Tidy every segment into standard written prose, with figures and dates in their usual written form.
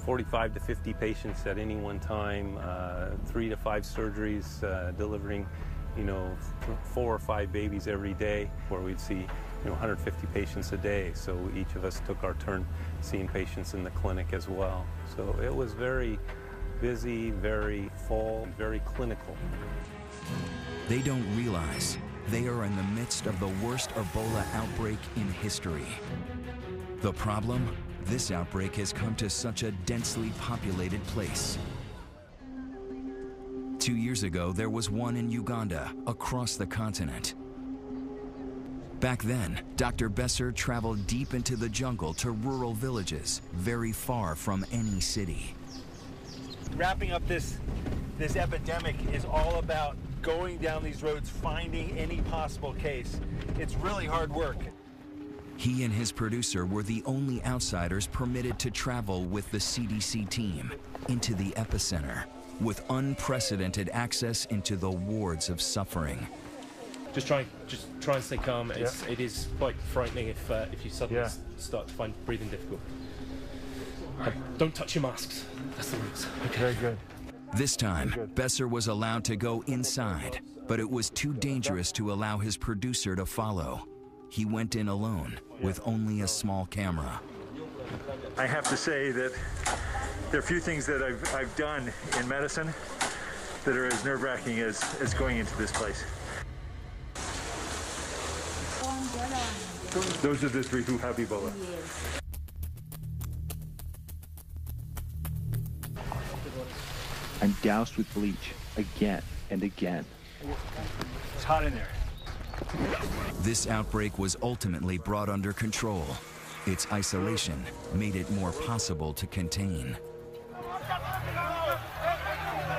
45 to 50 patients at any one time, 3 to 5 surgeries, delivering, 4 or 5 babies every day, where we'd see 150 patients a day. So each of us took our turn seeing patients in the clinic as well. So it was very busy, very full, very clinical. They don't realize they are in the midst of the worst Ebola outbreak in history. The problem? This outbreak has come to such a densely populated place. 2 years ago, there was one in Uganda, across the continent. Back then, Dr. Besser traveled deep into the jungle to rural villages, very far from any city. Wrapping up this epidemic is all about going down these roads, finding any possible case. It's really hard work. He and his producer were the only outsiders permitted to travel with the CDC team into the epicenter, with unprecedented access into the wards of suffering. Just try and stay calm. It is quite frightening if you suddenly start to find breathing difficult. Don't touch your masks. That's the rules. Okay. Very good. This time, Besser was allowed to go inside, but it was too dangerous to allow his producer to follow. He went in alone, with only a small camera. I have to say that there are few things that I've done in medicine that are as nerve-wracking as going into this place. Those are the 3 who have Ebola. I'm doused with bleach again and again. It's hot in there. This outbreak was ultimately brought under control. Its isolation made it more possible to contain.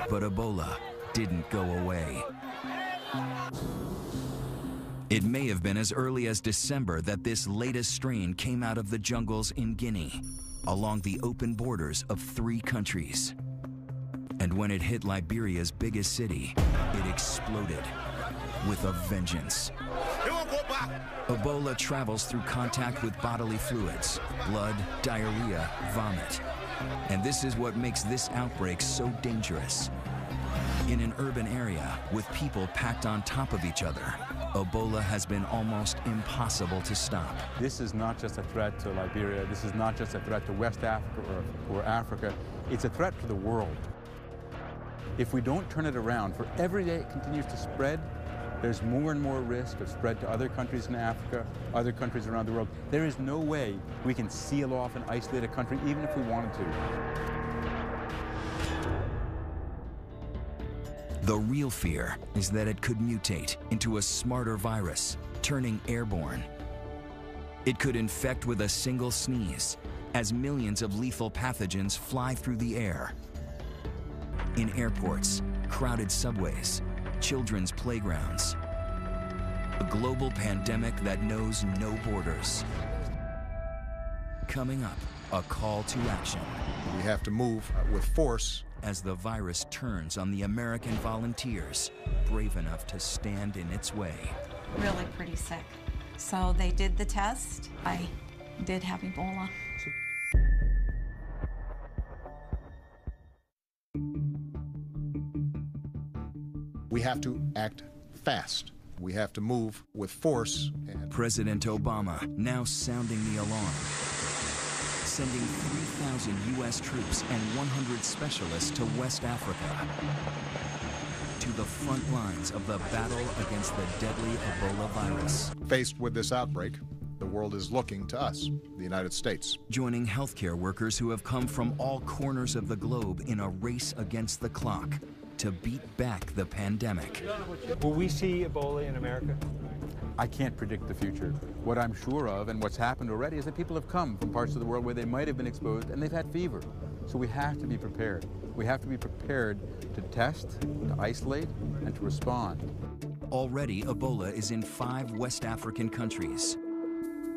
But Ebola didn't go away. It may have been as early as December that this latest strain came out of the jungles in Guinea, along the open borders of 3 countries. And when it hit Liberia's biggest city, it exploded with a vengeance. Ebola travels through contact with bodily fluids, blood, diarrhea, vomit. And this is what makes this outbreak so dangerous. In an urban area with people packed on top of each other, Ebola has been almost impossible to stop. This is not just a threat to Liberia. This is not just a threat to West Africa or Africa. It's a threat to the world. If we don't turn it around, for every day it continues to spread, there's more and more risk of spread to other countries in Africa, other countries around the world. There is no way we can seal off and isolate a country, even if we wanted to. The real fear is that it could mutate into a smarter virus, turning airborne. It could infect with a single sneeze, as millions of lethal pathogens fly through the air. In airports, crowded subways, children's playgrounds. A global pandemic that knows no borders. Coming up, a call to action. We have to move with force. As the virus turns on the American volunteers, brave enough to stand in its way. Really pretty sick. So they did the test. I did have Ebola. We have to act fast. We have to move with force. President Obama now sounding the alarm, sending 3,000 U.S. troops and 100 specialists to West Africa, to the front lines of the battle against the deadly Ebola virus. Faced with this outbreak, the world is looking to us, the United States. Joining healthcare workers who have come from all corners of the globe in a race against the clock to beat back the pandemic. Will we see Ebola in America? I can't predict the future. What I'm sure of, and what's happened already, is that people have come from parts of the world where they might have been exposed and they've had fever. So we have to be prepared. We have to be prepared to test, to isolate, and to respond. Already, Ebola is in 5 West African countries.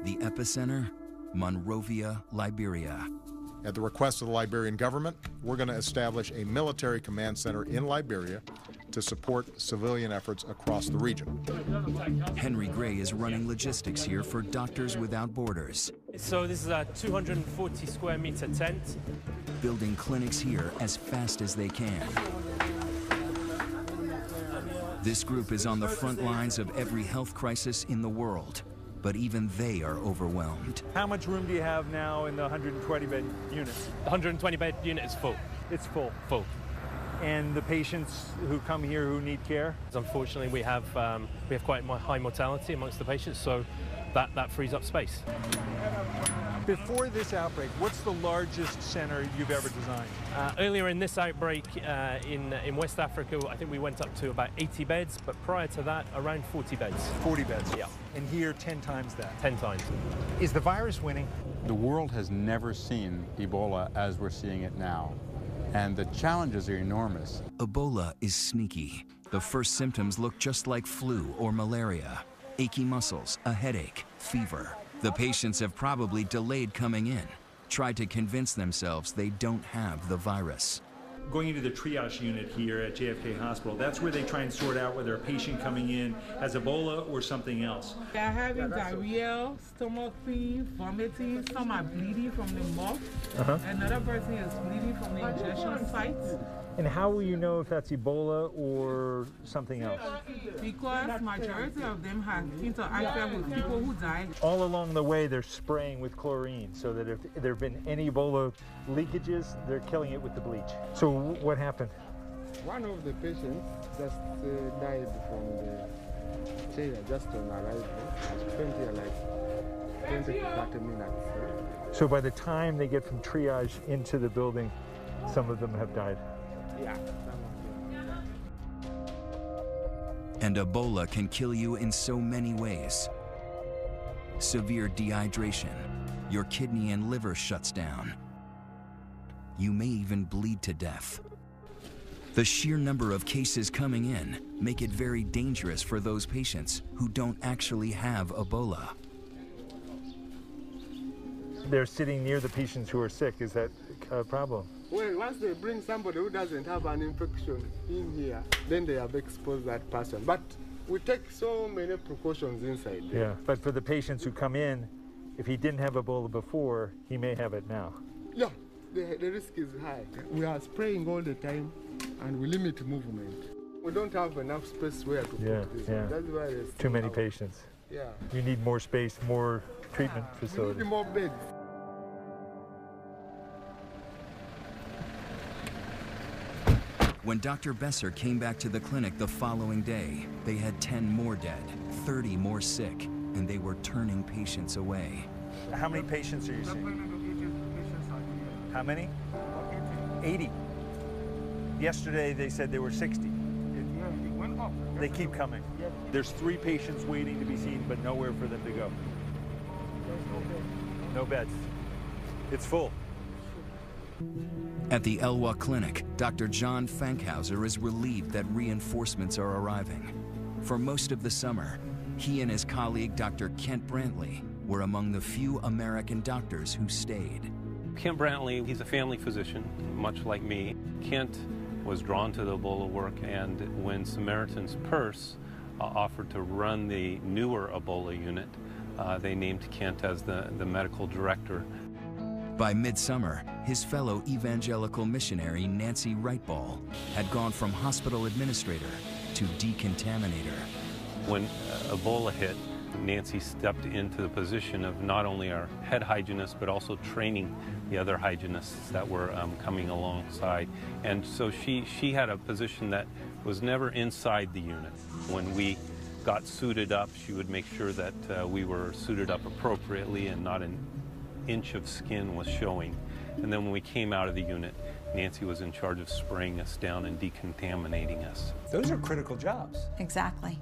The epicenter, Monrovia, Liberia. At the request of the Liberian government, we're going to establish a military command center in Liberia to support civilian efforts across the region. Henry Gray is running logistics here for Doctors Without Borders. So this is a 240 square meter tent. building clinics here as fast as they can. This group is on the front lines of every health crisis in the world, but even they are overwhelmed. How much room do you have now in the 120-bed unit? The 120-bed unit is full. It's full. Full. And the patients who come here who need care? Unfortunately, we have quite high mortality amongst the patients, so that frees up space. Before this outbreak, what's the largest center you've ever designed? Earlier in this outbreak in West Africa, I think we went up to about 80 beds, but prior to that, around 40 beds. 40 beds? Yeah. And here, 10 times that? 10 times. Is the virus winning? The world has never seen Ebola as we're seeing it now, and the challenges are enormous. Ebola is sneaky. The first symptoms look just like flu or malaria. Achy muscles, a headache, fever. The patients have probably delayed coming in, tried to convince themselves they don't have the virus. Going into the triage unit here at JFK Hospital, that's where they try and sort out whether a patient coming in has Ebola or something else. They're having diarrhea, stomach pain, vomiting, some are bleeding from the mouth. Another person is bleeding from the injection site. And how will you know if that's Ebola or something else? Because majority of them have interacted with people who died. All along the way, they're spraying with chlorine so that if there have been any Ebola leakages, they're killing it with the bleach. So what happened? One of the patients just died from the chair just on arrival. It was 20 to 30 minutes. So by the time they get from triage into the building, some of them have died. Yeah. And Ebola can kill you in so many ways. Severe dehydration, your kidney and liver shuts down. You may even bleed to death. The sheer number of cases coming in make it very dangerous for those patients who don't actually have Ebola. They're sitting near the patients who are sick. Is that a problem? Well, once they bring somebody who doesn't have an infection in here, then they have exposed that person. But we take so many precautions inside there. Yeah, but for the patients who come in, if he didn't have Ebola before, he may have it now. Yeah, the risk is high. We are spraying all the time, and we limit movement. We don't have enough space where to put this. Yeah. That's why there's too many patients. Yeah. You need more space, more treatment facilities. We need more beds. When Dr. Besser came back to the clinic the following day, they had 10 more dead, 30 more sick, and they were turning patients away. How many patients are you seeing? How many? 80. Yesterday they said there were 60. They keep coming. There's 3 patients waiting to be seen, but nowhere for them to go. No beds. It's full. At the Elwha Clinic, Dr. John Fankhauser is relieved that reinforcements are arriving. For most of the summer, he and his colleague, Dr. Kent Brantley, were among the few American doctors who stayed. Kent Brantley, he's a family physician, much like me. Kent was drawn to the Ebola work, and when Samaritan's Purse offered to run the newer Ebola unit, they named Kent as the medical director. By midsummer, his fellow evangelical missionary Nancy Wrightball had gone from hospital administrator to decontaminator. When Ebola hit, Nancy stepped into the position of not only our head hygienist, but also training the other hygienists that were coming alongside. And so she had a position that was never inside the unit. When we got suited up, she would make sure that we were suited up appropriately and not an inch of skin was showing. And then when we came out of the unit, Nancy was in charge of spraying us down and decontaminating us. Those are critical jobs. Exactly.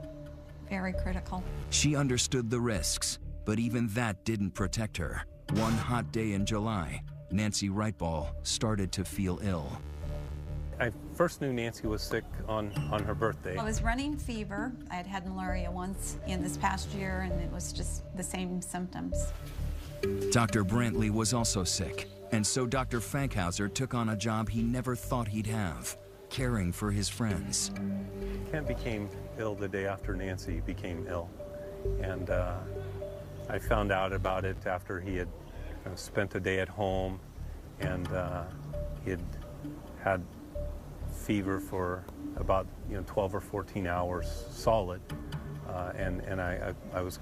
Very critical. She understood the risks, but even that didn't protect her. One hot day in July, Nancy Wrightball started to feel ill. I first knew Nancy was sick on her birthday. I was running fever. I had had malaria once in this past year, and it was just the same symptoms. Dr. Brantley was also sick, and so Dr. Fankhauser took on a job he never thought he'd have, caring for his friends. Kent became ill the day after Nancy became ill, and I found out about it after he had spent a day at home, and He had fever for about 12 or 14 hours solid, and I was